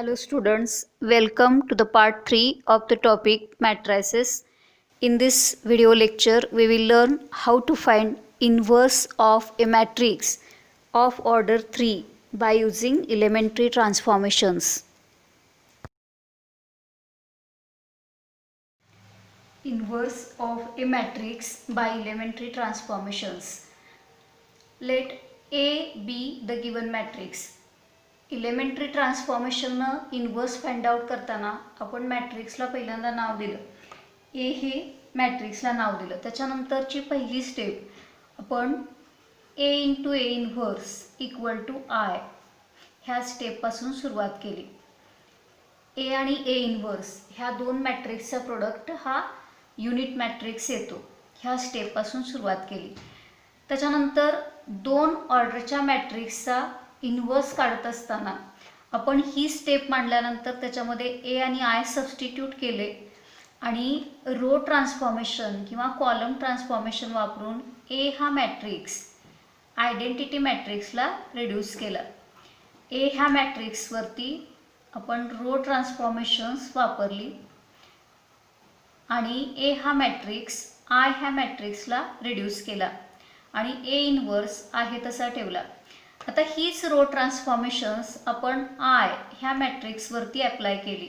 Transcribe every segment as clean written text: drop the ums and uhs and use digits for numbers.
Hello students, welcome to the part 3 of the topic matrices. In this video lecture, we will learn how to find inverse of a matrix of order 3 by using elementary transformations. Inverse of a matrix by elementary transformations. Let A be the given matrix. Elementary ट्रान्सफॉर्मेशननं inverse find out करताना आपण मॅट्रिक्सला पहिल्यांदा नाव दिलं. ए हे मॅट्रिक्सला नाव दिलं. त्याच्यानंतरची पहिली step आपण A into A inverse equal to I ह्या स्टेपपासून सुरुवात केली. ए आणि ए इन्व्हर्स ह्या दोन मॅट्रिक्सचा प्रोडक्ट हा युनिट मॅट्रिक्स येतो. ह्या स्टेपपासून सुरुवात केली. त्याच्यानंतर दोन ऑर्डरच्या मॅट्रिक्सचा इन्व्हर्स काढत असताना आपण ही स्टेप मांडल्यानंतर त्याच्यामध्ये ए आणि आय सबस्टिट्यूट केले आणि रो ट्रान्सफॉर्मेशन किंवा कॉलम ट्रान्सफॉर्मेशन वापरून ए हा मॅट्रिक्स आयडेंटिटी मॅट्रिक्सला रिड्यूस केला. ए ह्या मॅट्रिक्सवरती आपण रो ट्रान्सफॉर्मेशन्स वापरली आणि ए हा मॅट्रिक्स आय ह्या मॅट्रिक्सला रिड्यूस केला आणि ए इन्व्हर्स आहे तसा ठेवला. आता हीच रो ट्रान्सफॉर्मेशन्स आपण आय ह्या मॅट्रिक्सवरती अप्लाय केली.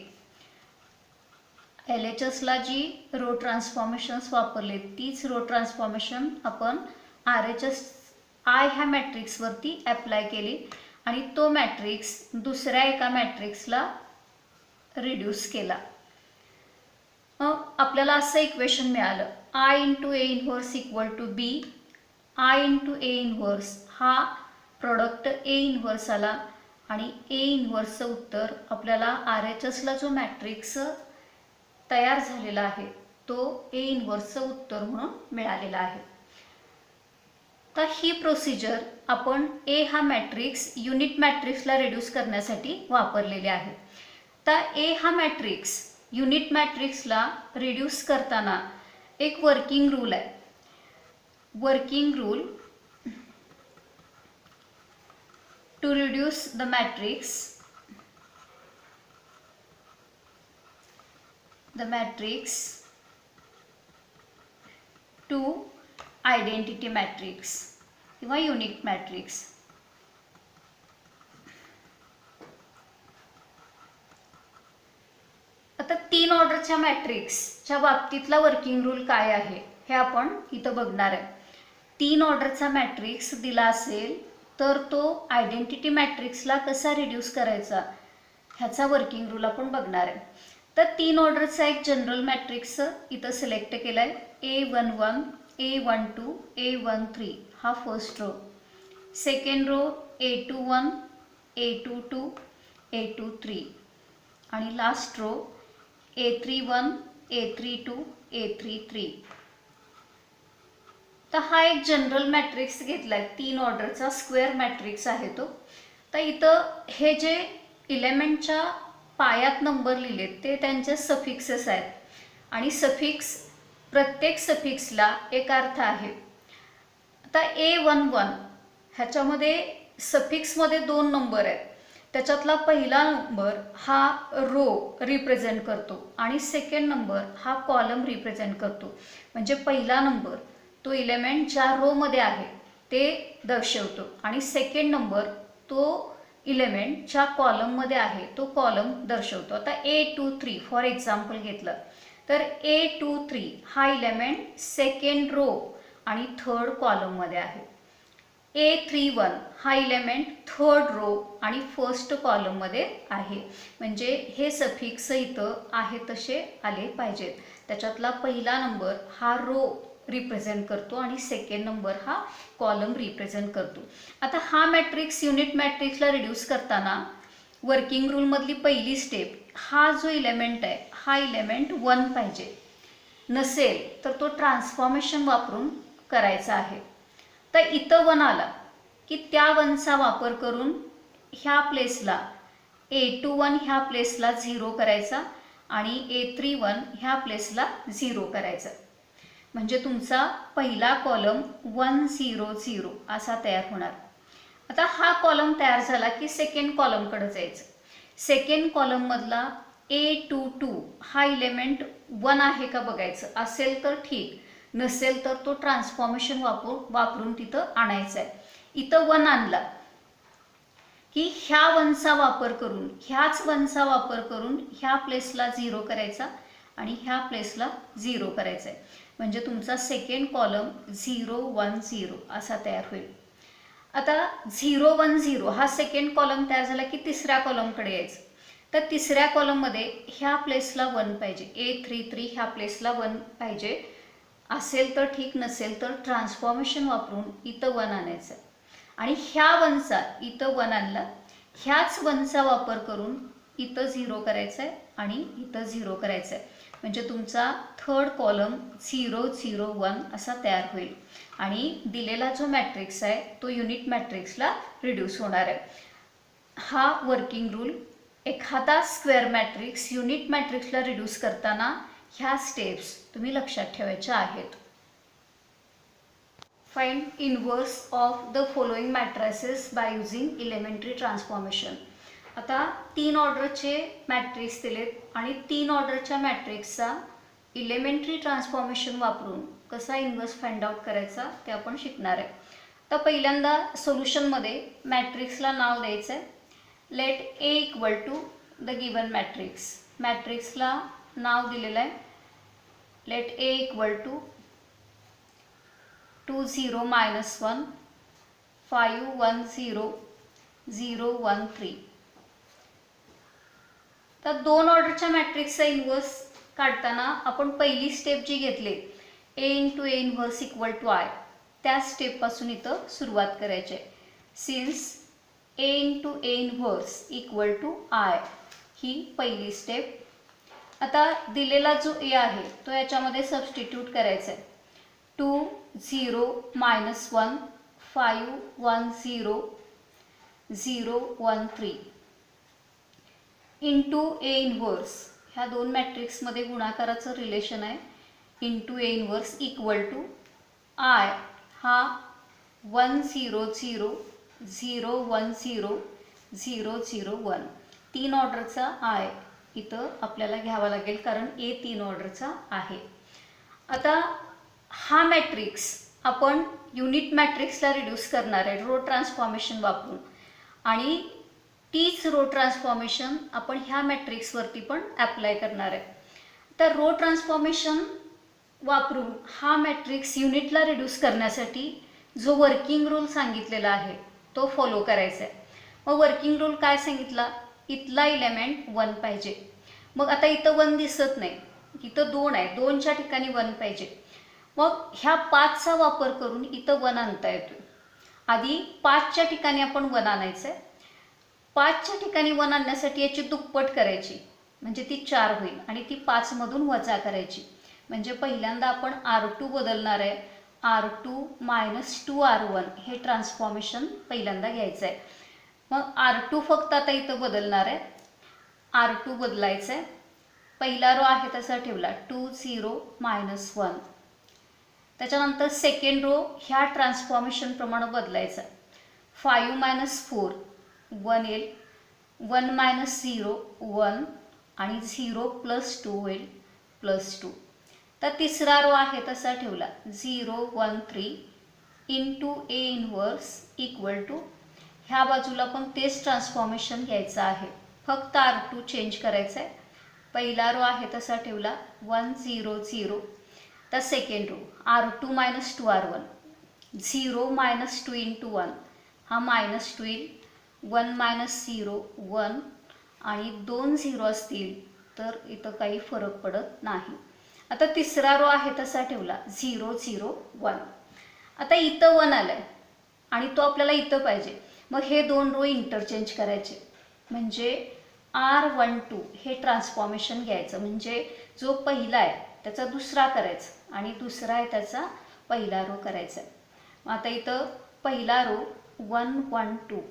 एल एच एसला जी रो ट्रान्सफॉर्मेशन्स वापरले तीच रो ट्रान्सफॉर्मेशन आपण आर एच एस आय ह्या मॅट्रिक्सवरती अप्लाय केली आणि तो मॅट्रिक्स दुसऱ्या एका मॅट्रिक्सला रिड्यूस केला. मग आपल्याला असं इक्वेशन मिळालं. I into A inverse equal to B. I into A inverse हा प्रोडक्ट ए इन्व्हर्स आला आणि ए इन्व्हर्सचं उत्तर आपल्याला आर एच एसला जो मॅट्रिक्स तयार झालेला आहे तो ए इन्व्हर्सचं उत्तर म्हणून मिळालेला आहे. तर ही प्रोसिजर आपण ए हा मॅट्रिक्स युनिट मॅट्रिक्सला रिड्यूस करण्यासाठी वापरलेली आहे. तर ए हा मॅट्रिक्स युनिट मॅट्रिक्सला रिड्यूस करताना एक वर्किंग रूल आहे. Working rule to reduce the matrix to identity matrix किंवा युनिट मॅट्रिक्स. आता तीन ऑर्डरच्या मॅट्रिक्सच्या बाबतीतला वर्किंग रूल काय आहे हे आपण इथं बघणार आहे. तीन ऑर्डरचा मॅट्रिक्स दिला असेल तर तो आयडेंटिटी मॅट्रिक्सला कसा रिड्यूस करायचा ह्याचा वर्किंग रूल आपण बघणार आहे. तर तीन ऑर्डरचा एक जनरल मॅट्रिक्स इथं सिलेक्ट केला आहे. A11, A12, A13 हा first row. Second row A21, A22, A23 आणि last row A31, A32, A33. तर हा एक जनरल मॅट्रिक्स घेतला आहे. तीन ऑर्डरचा स्क्वेअर मॅट्रिक्स आहे तो. तर इथं हे जे इलेमेंटच्या पायात नंबर लिहिलेत ते त्यांचे सफिक्सेस आहेत आणि सफिक्स प्रत्येक सफिक्सला एक अर्थ आहे. आता A11 ह्याच्यामध्ये सफिक्समध्ये दोन नंबर आहेत. त्याच्यातला पहिला नंबर हा रो रिप्रेझेंट करतो आणि सेकंड नंबर हा कॉलम रिप्रेझेंट करतो. म्हणजे पहिला नंबर तो इलेमेंट ज्या रोमध्ये आहे ते दर्शवतो आणि सेकंड नंबर तो इलेमेंट ज्या कॉलममध्ये आहे तो कॉलम दर्शवतो. आता A23 फॉर एक्झाम्पल घेतलं तर A23 हा इलेमेंट सेकंड रो आणि थर्ड कॉलममध्ये आहे. A31 हा इलेमेंट थर्ड रो आणि फर्स्ट कॉलममध्ये आहे. म्हणजे हे सफिक्स इथं आहे तसे आले पाहिजेत. त्याच्यातला पहिला नंबर हा रो रिप्रेझेंट करतो आणि सेकंड नंबर हा कॉलम रिप्रेझेंट करतो. आता हा मॅट्रिक्स युनिट मॅट्रिक्सला रिड्यूस करताना वर्किंग रूलमधली पहिली स्टेप हा जो इलेमेंट आहे हा इलेमेंट 1 पाहिजे. नसेल तर तो ट्रान्सफॉर्मेशन वापरून करायचा आहे. तर इथं 1 आला की त्या 1चा वापर करून ह्या प्लेसला A21 ह्या प्लेसला 0 करायचा आणि A31 ह्या प्लेसला 0 करायचा. म्हणजे तुमचा पहिला कॉलम 1 0 0 असा तयार होणार. आता हा कॉलम तयार झाला की सेकंड कॉलमकडे जायचं. सेकंड कॉलममधला A22 हा इलेमेंट 1 आहे का बघायचं, असेल तर ठीक, नसेल तर तो ट्रान्सफॉर्मेशन वापरून तिथं आणायचा आहे. इथं 1 आणला की ह्या वनचा वापर करून, ह्याच वनचा वापर करून ह्या प्लेसला 0 करायचा आणि ह्या प्लेसला 0 करायचा आहे. म्हणजे तुमचा सेकंड कॉलम 0 1 0 असा तयार होईल. आता 0 1 0 हा सेकंड कॉलम तयार झाला की तिसऱ्या कॉलमकडे यायचं. तर तिसऱ्या कॉलममध्ये ह्या प्लेसला 1 पाहिजे, A33 ह्या प्लेसला 1 पाहिजे, असेल तर ठीक, नसेल तर ट्रान्सफॉर्मेशन वापरून इथं 1 आणायचं आणि ह्या 1चा इथं 1 आणला, ह्याच 1चा वापर करून इथं 0 करायचं आहे आणि इथं 0 करायचं आहे. म्हणजे तुमचा थर्ड कॉलम 0 0 1 असा तयार होईल आणि दिलेला जो मॅट्रिक्स आहे तो युनिट मॅट्रिक्सला रिड्यूस होणार आहे. हा वर्किंग रूल. एखादा स्क्वेअर मॅट्रिक्स युनिट मॅट्रिक्सला रिड्यूस करताना ह्या स्टेप्स तुम्ही लक्षात ठेवायच्या आहेत. Find inverse of the following matrices by using elementary transformation. आता 3 ऑर्डरचे मॅट्रिक्स दिलेत आणि 3 ऑर्डरच्या मॅट्रिक्सचा इलेमेंटरी ट्रान्सफॉर्मेशन वापरून कसा इनवर्स फाइंड आउट करायचा ते आपण शिकणार आहे. तर पहिल्यांदा सोल्युशनमध्ये मॅट्रिक्सला नाव द्यायचं आहे. Let A equal to the given matrix. मॅट्रिक्सला नाव दिलेलं आहे. Let A equal to 2 0 -1 5 1 0 0 1 3. तर 2 ऑर्डरच्या मॅट्रिक्सचा इनवर्स काढताना आपण पहिली स्टेप जी घेतली A into A inverse equal to I, त्या स्टेपपासून इथं सुरुवात करायची आहे. Since A into A inverse equal to I ही पहिली स्टेप. आता दिलेला जो A आहे तो याच्यामध्ये सबस्टिट्यूट करायचा आहे. 2 0 -1 5 1 0 0 1 3 इंटू A इनवर्स, ह्या दोन मॅट्रिक्समध्ये गुणाकाराचं रिलेशन आहे, into A inverse equal to I हा 1 0 0 0 1 0 0 0 1. 3 ऑर्डरचा I इथं आपल्याला घ्यावा लागेल कारण A 3 ऑर्डरचा आहे. आता हा मॅट्रिक्स आपण युनिट मॅट्रिक्सला रिड्यूस करणार आहे रो ट्रान्सफॉर्मेशन वापरून आणि तीच रो ट्रान्सफॉर्मेशन आपण ह्या मॅट्रिक्सवरती पण ॲप्लाय करणार आहे. तर रो ट्रान्सफॉर्मेशन वापरून हा मॅट्रिक्स युनिटला रिड्यूस करण्यासाठी जो वर्किंग रूल सांगितलेला आहे तो फॉलो करायचा आहे. मग वर्किंग रूल काय सांगितला, इथला इलेमेंट 1 पाहिजे. मग आता इथं 1 दिसत नाही, इथं 2 आहे, 2च्या ठिकाणी 1 पाहिजे. मग ह्या 5चा वापर करून इथं 1 आणता येतो. आधी 5च्या ठिकाणी आपण 1 आणायचं आहे. 5च्या ठिकाणी 1 आणण्यासाठी याची दुप्पट करायची म्हणजे ती 4 होईल आणि ती 5मधून वजा करायची. म्हणजे पहिल्यांदा आपण R2 बदलणार आहे. R2 - 2R1 हे ट्रान्सफॉर्मेशन पहिल्यांदा घ्यायचं आहे. मग R2 फक्त आता इथं बदलणार आहे. R2 बदलायचं आहे. पहिला रो आहे तसा ठेवला 2 0 -1. त्याच्यानंतर सेकंड रो ह्या ट्रान्सफॉर्मेशन प्रमाणे बदलायचा. 5 - 4 1 येईल, 1 - 0 1 आणि 0 + 2 होईल +2. तर तिसरा रो आहे तसा ठेवला 0 1 3 into A inverse equal to, ह्या बाजूला पण तेच ट्रान्सफॉर्मेशन घ्यायचं आहे, फक्त R2 चेंज करायचं आहे. पहिला रो आहे तसा ठेवला 1 0 0. तर second row R2 - 2R1 0 - 2 into 1 हा -2 येईल, 1 - 0 1 आणि 2 0 असतील तर इथं काही फरक पडत नाही. आता तिसरा रो आहे तसा ठेवला 0 0 1. आता इथं 1 आलं आहे आणि तो आपल्याला इथं पाहिजे. मग हे 2 रो इंटरचेंज करायचे म्हणजे R12 हे ट्रान्सफॉर्मेशन घ्यायचं. म्हणजे जो पहिला आहे त्याचा दुसरा करायचा आणि दुसरा आहे त्याचा पहिला रो करायचा. आता इथं पहिला रो 1 1 2,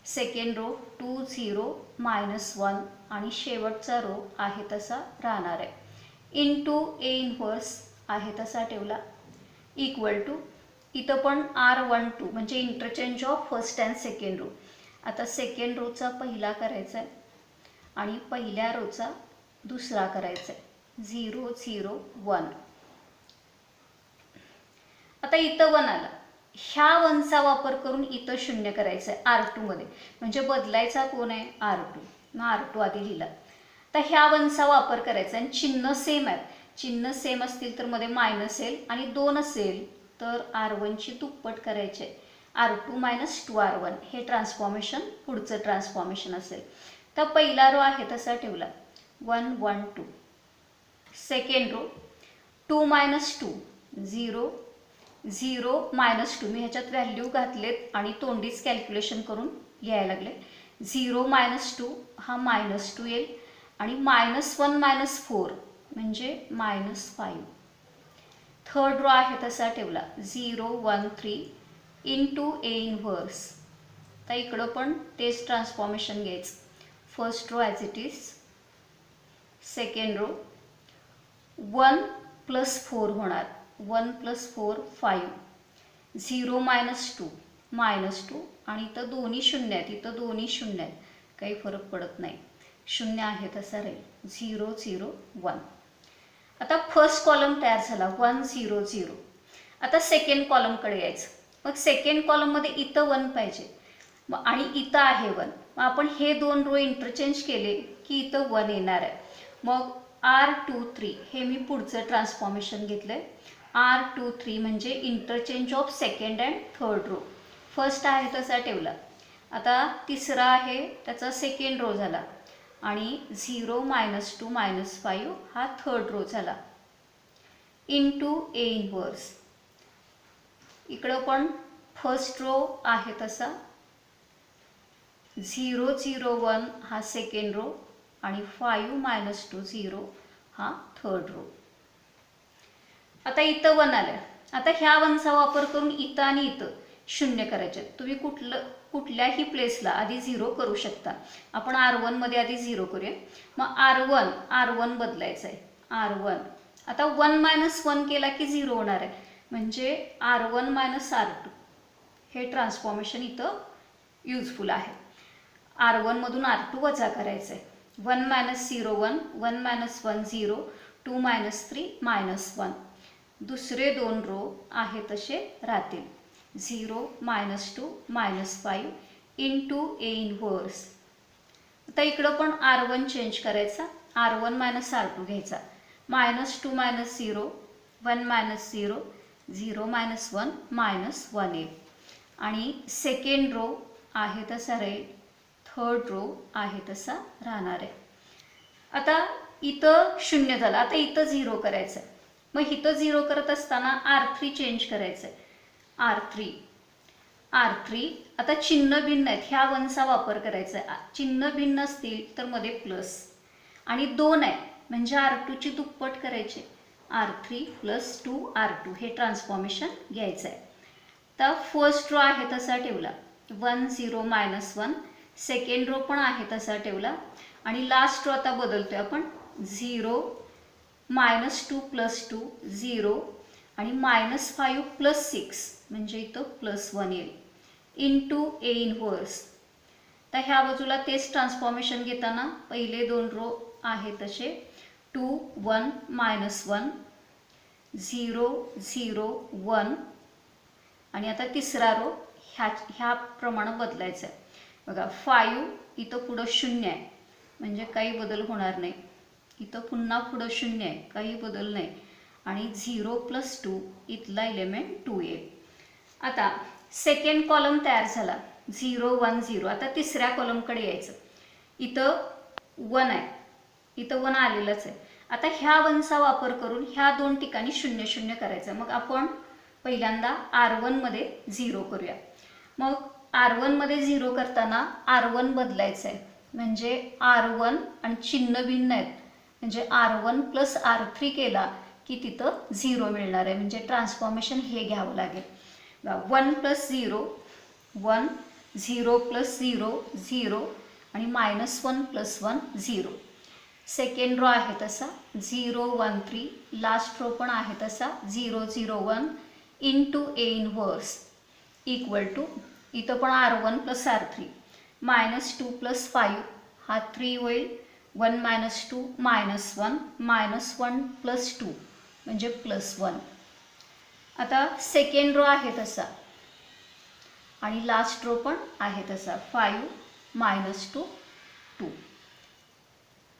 सेकंड रो 2 0 -1 आणि शेवटचा रो आहे तसा राहणार आहे. इंटू A इनवर्स आहे तसा ठेवला इक्वल टू, इथं पण R12 म्हणजे interchange of first and second row. आता सेकंड रोचा पहिला करायचा आहे आणि पहिल्या रोचा दुसरा करायचा आहे 0 0 1. आता इथं 1 आला, ह्या 1चा वापर करून इथं 0 करायचं आहे R2 मध्ये, म्हणजे बदलायचा कोण आहे R2. मग R2 आधी लिहिला. तर ह्या 1चा वापर करायचा आणि चिन्ह सेम आहेत. चिन्ह सेम असतील तर मध्ये मायनस येईल आणि 2 असेल तर R1ची दुप्पट करायचे, R2 - 2R1. हे ट्रान्सफॉर्मेशन पुढचं ट्रान्सफॉर्मेशन असेल. तर पहिला रो आहे तसा ठेवला 1 1 2. Second row 2 - 2 0 0 - 2. मी ह्याच्यात व्हॅल्यू घातलेत आणि तोंडीच कॅल्क्युलेशन करून लिहायला लागले. 0 - 2 हा -2 येईल आणि -1 - 4 म्हणजे -5. थर्ड रो आहे तसा ठेवला 0 1 3 इंटू A इनव्हर्स. तर इकडं पण तेच ट्रान्सफॉर्मेशन घ्यायचं. First row as it is. Second row 1 + 4 होणार, 1 + 4 5. 0 - 2 -2 आणि इथं दोन्ही शून्य आहेत, इथं दोन्ही शून्य आहेत, काही फरक पडत नाही, शून्य आहे तसा राहील. 0 0 1. आता फर्स्ट कॉलम तयार झाला 1 0 0. आता सेकंड कॉलमकडे यायचं. मग सेकंड कॉलममध्ये इथं 1 पाहिजे आणि इथं आहे 1. मग आपण हे दोन रो इंटरचेंज केले की इथं 1 येणार आहे. मग R2 3 हे मी पुढचं ट्रान्सफॉर्मेशन घेतलं आहे. R2 3 म्हणजे interchange of second and third row. First आहे तसा ठेवला. आता तिसरा आहे त्याचा सेकंड रो झाला आणि 0 - 2 -5 हा थर्ड रो झाला इंटू A इनव्हर्स. इकडं पण फर्स्ट रो आहे तसा 0 0 1 हा सेकंड रो आणि 5 - 2 0 हा थर्ड रो. आता इथं 1 आलं. आता ह्या 1चा वापर करून इथं आणि इथं 0 करायचे. तुम्ही कुठल्याही प्लेसला आधी 0 करू शकता. आपण R1 मध्ये आधी 0 करूया. मग R1 बदलायचं आहे, R1. आता 1 - 1 केला की 0 होणार आहे, म्हणजे R1 - R2 हे ट्रान्सफॉर्मेशन इथं युजफुल आहे. R1 मधून R2 वजा करायचं आहे. 1 - 0 1 1 - 1 0 2 - 3 -1. दुसरे दोन रो आहे तसे राहतील. 0 - 2 -5 इंटू A इनव्हर्स. आता इकडं पण R1 चेंज करायचा, R1 - R2 घ्यायचा. -2 - 0 1 - 0 0 - 1 -1 येईल आणि सेकंड रो आहे तसा राहील, थर्ड रो आहे तसा राहणार आहे. आता इथं 0 झालं. आता इथं 0 करायचं आहे. मग इथं 0 करत असताना R3 चेंज करायचं आहे. R3 आता चिन्ह भिन्न आहेत, ह्या 1चा वापर करायचा आहे. चिन्ह भिन्न असतील तर मध्ये प्लस आणि 2 आहे म्हणजे R2ची दुप्पट करायची, R3 + 2R2 हे ट्रान्सफॉर्मेशन घ्यायचं आहे. तर फर्स्ट रो आहे तसा ठेवला 1 0 -1. सेकंड रो पण आहे तसा ठेवला आणि लास्ट रो आता बदलतोय आपण 0 -2 + 2 0 आणि -5 + 6 म्हणजे इथं +1 येईल इंटू A इनव्हर्स. तर ह्या बाजूला तेच ट्रान्सफॉर्मेशन घेताना पहिले दोन रो आहे तसे 2 1 -1 0 0 1 आणि आता तिसरा रो ह्याप्रमाणे बदलायचा आहे. बघा 5 इथं पुढं 0 आहे म्हणजे काही बदल होणार नाही. इथं पुन्हा पुढं 0 आहे, काही बदल नाही आणि 0 + 2 इथला एलिमेंट 2 येईल. आता सेकंड कॉलम तयार झाला 0 1 0. आता तिसऱ्या कॉलमकडे यायचं. इथं 1 आहे, इथं 1 आलेलंच आहे. आता ह्या 1चा वापर करून ह्या दोन ठिकाणी 0 0 करायचं. मग आपण पहिल्यांदा R1 मध्ये 0 करूया. मग R1 मध्ये 0 करताना R1 बदलायचं आहे, म्हणजे R1 आणि चिन्ह भिन्न आहेत म्हणजे R1 + R3 केला की तिथं 0 मिळणार आहे, म्हणजे ट्रान्सफॉर्मेशन हे घ्यावं लागेल. 1 + 0 1 0 + 0 0 आणि -1 + 1 0. सेकंड रो आहे तसा 0 1 3. लास्ट रो पण आहे तसा 0 0 1 into A inverse equal to इथं पण R1 + R3 -2 + 5 हा 3 होईल 1 मायनस 2 मायनस 1 मायनस 1 प्लस 2 म्हणजे प्लस 1. आता सेकंड रो आहे तसा आणि लास्ट रो पण आहे तसा 5 मायनस 2 2.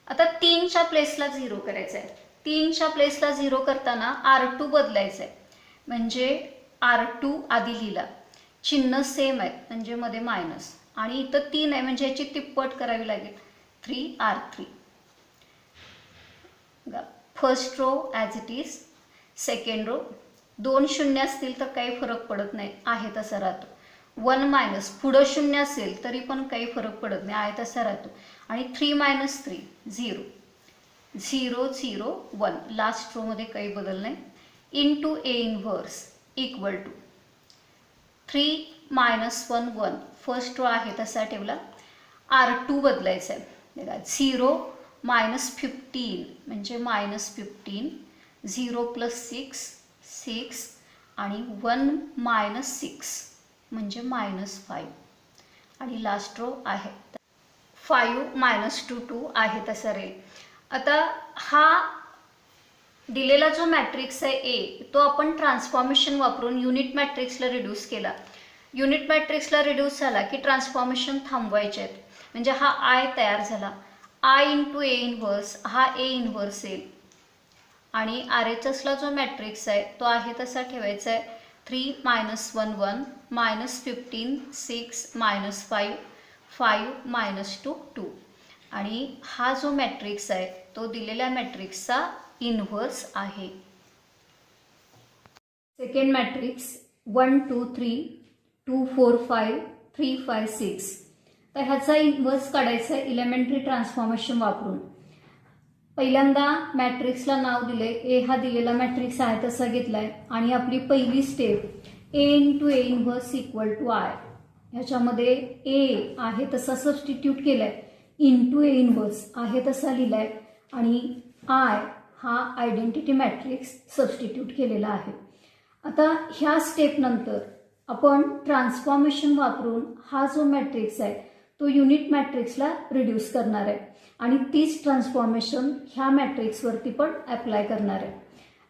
आता 3च्या प्लेसला 0 करायचं आहे. 3च्या प्लेसला 0 करताना R2 बदलायचं आहे. म्हणजे R2 आधी लिहिला, चिन्ह सेम आहे म्हणजे मध्ये मायनस, आणि इथं 3 आहे म्हणजे याची तिप्पट करावी लागेल 3R3. First row as it is. Second row 2 शून्य असतील तर काही फरक पडत नाही, आहे तसा राहतो. 1 मायनस पुढं शून्य असेल तरी पण काही फरक पडत नाही, आहे तसा राहतो. आणि 3 मायनस 3 0 0 0 1. लास्ट रोमध्ये काही बदल नाही. Into A inverse equal to 3 minus 1 1. First row आहे तसा ठेवला. R2 बदलायचा आहे. बघा 0 मायनस 15 म्हणजे मायनस 15. 0 प्लस 6 6 आणि 1 मायनस 6 म्हणजे मायनस 5. आणि लास्ट रो आहे 5 मायनस 2 2 आहे तसा राहील. आता हा दिलेला जो मॅट्रिक्स आहे ए, तो आपण ट्रान्सफॉर्मेशन वापरून युनिट मॅट्रिक्सला रिड्यूस केला. युनिट मॅट्रिक्सला रिड्यूस झाला की ट्रान्सफॉर्मेशन थांबवायचे आहेत. म्हणजे हा आय तयार झाला. आय इंटू ए इनव्हर्स, हा ए इनव्हर्स येईल. आणि RHSला जो मॅट्रिक्स आहे तो आहे तसा ठेवायचा आहे. 3 मायनस 1 1 मायनस 15 6 मायनस 5 5 मायनस 2 2. आणि हा जो मॅट्रिक्स आहे तो दिलेल्या मॅट्रिक्सचा इनव्हर्स आहे. Second matrix 1 2 3 2 4 5 3 5 6. तर ह्याचा इनव्हर्स काढायचा आहे इलेमेंटरी ट्रान्सफॉर्मेशन वापरून. पहिल्यांदा मॅट्रिक्सला नाव दिले, ए हा दिलेला मॅट्रिक्स आहे तसा घेतलाय. आणि आपली पहिली step A into A inverse equal to I. ह्याच्यामध्ये ए आहे तसा सबस्टिट्यूट केलाय, इंटू ए इनव्हर्स आहे तसा लिहिलाय, आणि आय हा आयडेंटिटी मॅट्रिक्स सबस्टिट्यूट केलेला आहे. आता ह्या स्टेपनंतर आपण ट्रान्सफॉर्मेशन वापरून हा जो मॅट्रिक्स आहे तो युनिट मॅट्रिक्सला रिड्यूस करणार आहे. आणि तीच ट्रान्सफॉर्मेशन ह्या मॅट्रिक्सवरती पण अप्लाय करणार आहे.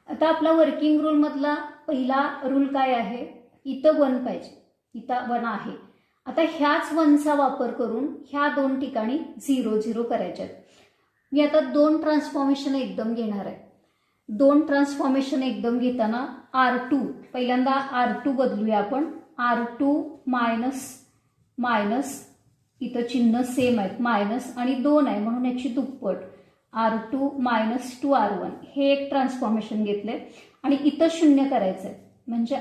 आता आपला वर्किंग रूलमधला पहिला रूल काय आहे, इथं 1 पाहिजे, इथं 1 आहे. आता ह्याच 1चा वापर करून ह्या 2 ठिकाणी 0 0 करायचे आहेत. मी आता 2 ट्रान्सफॉर्मेशन एकदम घेणार आहे. 2 ट्रान्सफॉर्मेशन एकदम घेताना R2 पहिल्यांदा R2 बदलूया आपण. R2 मायनस मायनस, इथं चिन्ह सेम आहेत मायनस आणि 2 आहे म्हणून याची दुप्पट. R2 मायनस 2R1 हे एक ट्रान्सफॉर्मेशन घेतले. आणि इथं 0 करायचं आहे म्हणजे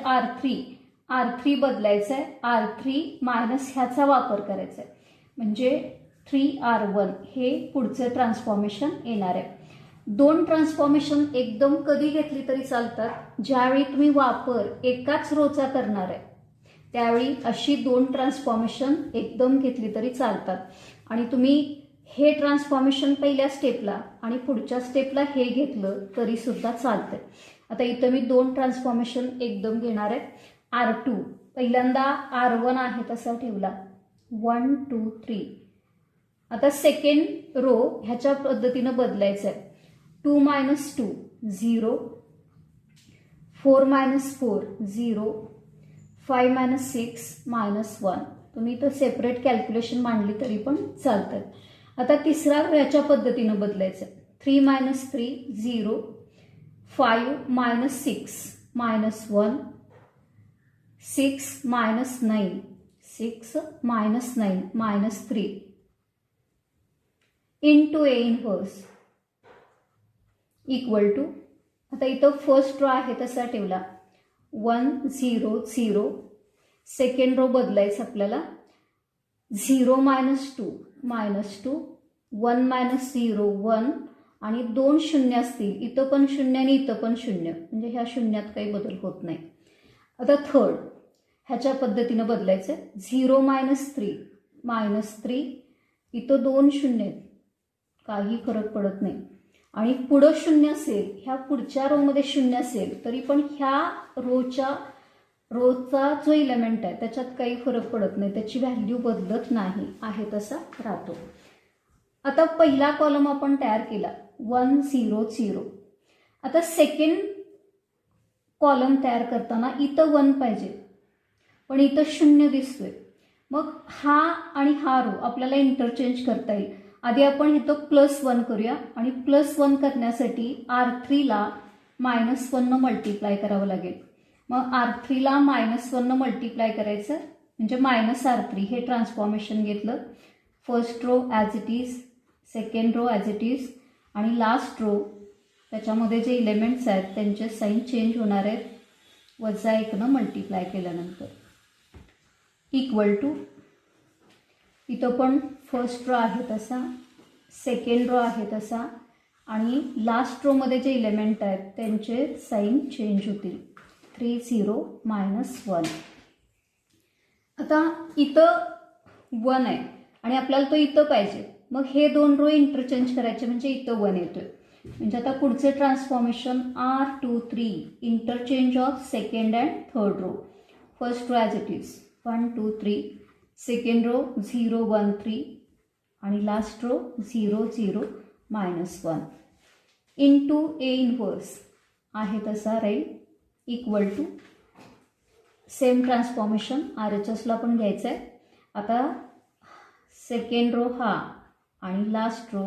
R3 बदलायचं आहे. R3 मायनस ह्याचा वापर करायचा आहे म्हणजे 3R1 हे पुढचं ट्रान्सफॉर्मेशन येणार आहे. 2 ट्रान्सफॉर्मेशन एकदम कधी घेतली तरी चालतात, ज्यावेळी तुम्ही वापर एकाच रोचा करणार आहे त्यावेळी अशी 2 ट्रान्सफॉर्मेशन एकदम घेतली तरी चालतात. आणि तुम्ही हे ट्रान्सफॉर्मेशन पहिल्या स्टेपला आणि पुढच्या स्टेपला हे घेतलं तरी सुद्धा चालतंय. आता इथं मी 2 ट्रान्सफॉर्मेशन एकदम घेणार आहे. R2 पहिल्यांदा R1 आहे तसा ठेवला 1 2 3. आता सेकंड रो ह्याच्या पद्धतीनं बदलायचं आहे. 2 मायनस 2 0 4 मायनस 4 0 5 मायनस 6 मायनस 1. तुम्ही इथं सेपरेट कॅल्क्युलेशन मांडली तरी पण चालतात. आता तिसरा ह्याच्या पद्धतीनं बदलायचं आहे. 3 minus 3 0 5 minus 6 minus 1 6 minus 9 6 minus 9 minus 3 into A inverse equal to. आता इथं फर्स्ट रो आहे तसा ठेवला 1 0 0. सेकंड रो बदलायचं आपल्याला 0 मायनस 2 मायनस 2 1 मायनस 0 1. आणि 2 शून्य असतील, इथं पण 0 आणि इथं पण 0 म्हणजे ह्या शून्यात काही बदल होत नाही. आता थर्ड ह्याच्या पद्धतीनं बदलायचं 0 मायनस 3 मायनस 3. इथं 2 शून्य आहेत, काही फरक पडत नाही. आणि पुढं 0 असेल, ह्या पुढच्या रोमध्ये 0 असेल तरी पण ह्या रोचा जो इलेमेंट आहे त्याच्यात काही फरक पडत नाही, त्याची व्हॅल्यू बदलत नाही, आहे तसा राहतो. आता पहिला कॉलम आपण तयार केला 1 0 0. आता सेकंड कॉलम तयार करताना इथं 1 पाहिजे, पण इथं 0 दिसतोय. मग हा आणि हा रो आपल्याला इंटरचेंज करता येईल. आधी आपण इथं +1 करूया आणि +1 करण्यासाठी R3 ला -1 न मल्टिप्लाय करावं लागेल. मग R3 ला -1 न मल्टिप्लाय करायचं म्हणजे -R3. हे ट्रान्सफॉर्मेशन घेतलं. First row as it is, second row as it is आणि लास्ट रो त्याच्यामध्ये जे इलेमेंट्स आहेत त्यांचे साईन चेंज होणार आहेत -1 न मल्टिप्लाय केल्यानंतर. इक्वल टू इथं पण फर्स्ट रो आहे तसा, सेकंड रो आहे तसा आणि लास्ट रोमध्ये जे इलेमेंट आहेत त्यांचे साईन चेंज होतील. 3 0 -1. आता इथं 1 आहे आणि आपल्याला तो इथं पाहिजे. मग हे दोन रो इंटरचेंज करायचे म्हणजे इथं 1 येतोय. म्हणजे आता पुढचे transformation R2 3 interchange of second and third row. First row as it is 1 2 3, second row 0 1 3 आणि last row 0 0 -1 into A inverse आहे तसा राहील. इक्वल टू सेम ट्रान्सफॉर्मेशन RHSला पण घ्यायचं आहे. आता सेकंड रो हा आणि लास्ट रो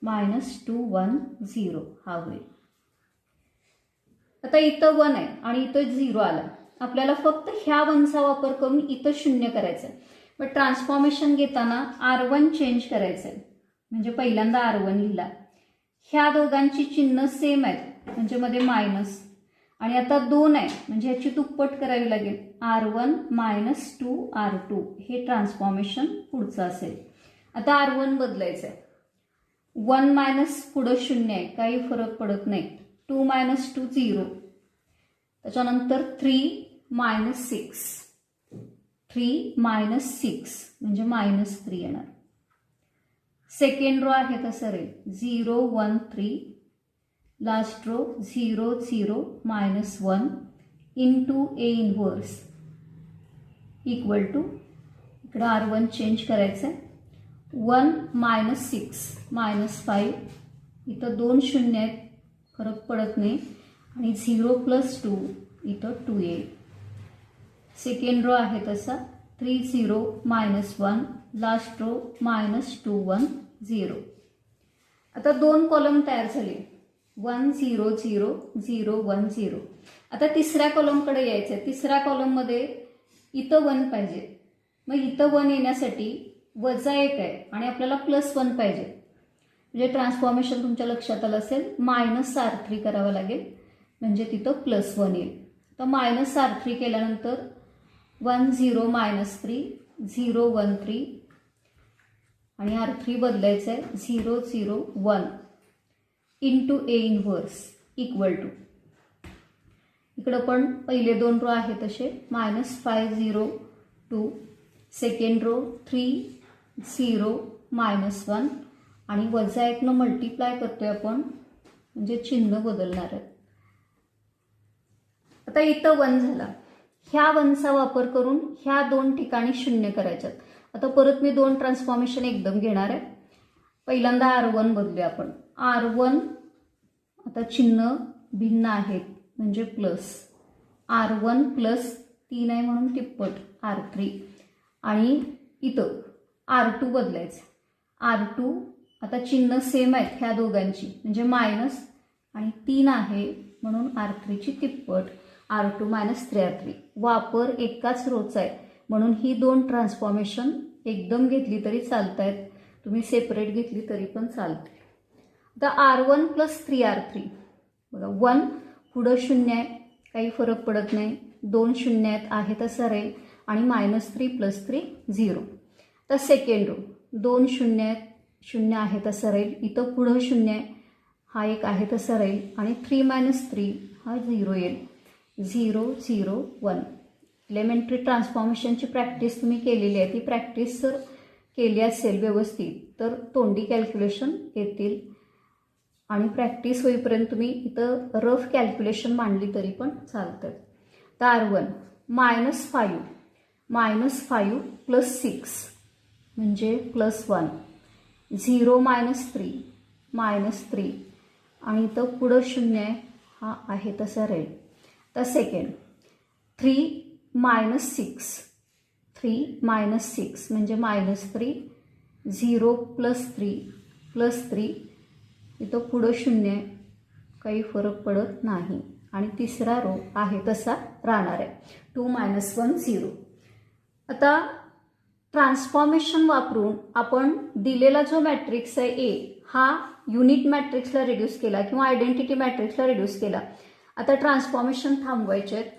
-2 1 0 हा होईल. आता इथं 1 आहे आणि इथं 0 आला. आपल्याला फक्त ह्या 1चा वापर करून इथं 0 करायचं आहे. मग ट्रान्सफॉर्मेशन घेताना R1 चेंज करायचं आहे. म्हणजे पहिल्यांदा R1 लिहिला. ह्या दोघांची चिन्ह सेम आहेत म्हणजे मध्ये मायनस आणि आता 2 आहे म्हणजे ह्याची दुप्पट करावी लागेल. R1 -2 R2 हे ट्रान्सफॉर्मेशन पुढचं असेल. आता R1 बदलायचं आहे. 1 मायनस पुढं 0 आहे, काही फरक पडत नाही. 2 - 2 0. त्याच्यानंतर 3 - 6. 3 - 6 म्हणजे -3 येणार. सेकंड रो आहे तसं रे 0 1 3, last row 0 0 -1 into A inverse equal to इकडं R1 चेंज करायचं आहे. 1 -6 -5 इथं 2 0 आहेत, फरक पडत नाही आणि 0 + 2 इथं 2 येईल. सेकंड रो आहे तसा 3 0 -1, लास्ट रो -2 1 0. आता 2 कॉलम तयार झाले 1 0 0 0 1 0. आता तिसऱ्या कॉलमकडे यायचं आहे. तिसऱ्या कॉलममध्ये इथं 1 पाहिजे. मग इथं 1 येण्यासाठी -1 आहे आणि आपल्याला +1 पाहिजे. म्हणजे ट्रान्सफॉर्मेशन तुमच्या लक्षात आलं असेल. -R3 करावं लागेल म्हणजे तिथं +1 येईल. तर -R3 केल्यानंतर 1 0 -3 0 1 3 आणि R3 बदलायचं आहे 0 0 1 into A inverse equal to इकडं पण पहिले 2 रो आहे तसे -5 0 2, सेकंड रो 3 0 -1 आणि -1 न मल्टिप्लाय करतोय आपण म्हणजे चिन्ह बदलणार आहे. आता इथं 1 झाला. ह्या 1चा वापर करून ह्या 2 ठिकाणी 0 करायच्यात. आता परत मी 2 ट्रान्सफॉर्मेशन एकदम घेणार आहे. पहिल्यांदा R1 बदलूया आपण. R1 आता चिन्ह भिन्न आहेत म्हणजे प्लस. R1 +3 आहे म्हणून तिप्पट R3 आणि इथं R2 बदलायचं. R2 आता चिन्ह सेम आहेत ह्या दोघांची म्हणजे मायनस आणि 3 आहे म्हणून R3ची तिप्पट R2 - 3R3. वापर एकाच रोचा आहे म्हणून ही 2 ट्रान्सफॉर्मेशन एकदम घेतली तरी चालत आहेत. तुम्ही सेपरेट घेतली तरी पण चालते. आता R1 + 3R3 बघा 1 पुढं 0 आहे, काही फरक पडत नाही. 2 0 आहे तसं राहील आणि -3 + 3 0. तर सेकंड रो 2 0 आहेत, 0 आहे तसं राहील. इथं पुढं 0 आहे, हा एक आहे तसं राहील आणि 3 - 3 हा 0 येईल. 0 0 1. एलिमेंटरी ट्रान्सफॉर्मेशनची प्रॅक्टिस तुम्ही केलेली आहे. ती प्रॅक्टिस जर केली असेल व्यवस्थित तर तोंडी कॅल्क्युलेशन येतील आणि प्रॅक्टिस होईपर्यंत तुम्ही इथं रफ कॅल्क्युलेशन मांडली तरी पण चालतं. तर R1 -5 + 6 म्हणजे +1 0 -3 -3 आणि इथं पुढं 0 आहे, हा आहे तसा राहील. तर सेकंड 3 -6 3 -6 म्हणजे -3 0 +3 इथं पुढं 0 आहे, काही फरक पडत नाही आणि तिसरा रो आहे तसा राहणार आहे. 2 - 1 0. आता ट्रान्सफॉर्मेशन वापरून आपण दिलेला जो मॅट्रिक्स आहे ए हा युनिट मॅट्रिक्सला रिड्यूस केला किंवा आयडेंटिटी मॅट्रिक्सला रिड्यूस केला. आता ट्रान्सफॉर्मेशन थांबवायचे आहेत.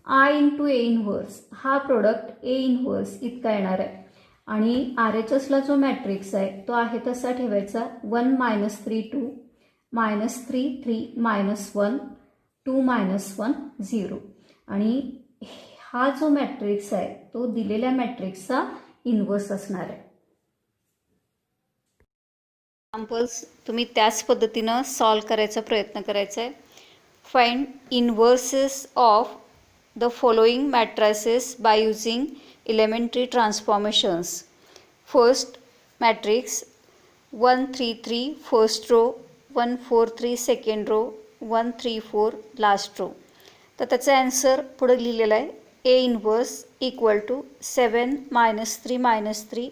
आय इंटू ए इनव्हर्स हा प्रोडक्ट ए इनव्हर्स इतका येणार आहे आणि आर एच एसला जो मॅट्रिक्स आहे तो आहे तसा ठेवायचा. 1 -3 2 -3 3 -1 2 -1 0 आणि हा जो मॅट्रिक्स आहे तो दिलेल्या मॅट्रिक्सचा इनव्हर्स असणार आहे. एक्झाम्पल्स तुम्ही त्याच पद्धतीनं सॉल्व करायचा प्रयत्न करायचा आहे. Find inverses of the following matrices by using elementary transformations. First matrix 1 3 3 first row, 1 4 3 second row, 1 3 4 last row. तर त्याचा ॲन्सर पुढे लिहिलेला आहे. A inverse equal to 7 -3 -3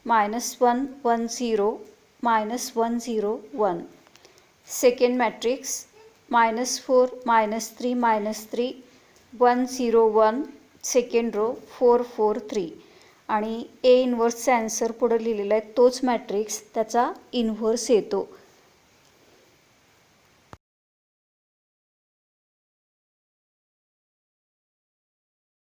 -1 1 0 -1 0 1. Second matrix -4 -3 -3 1 0 1 second row 4 4 3 आणि ए इनव्हर्सचा ॲन्सर पुढे लिहिलेला आहे. तोच मॅट्रिक्स त्याचा इनव्हर्स येतो.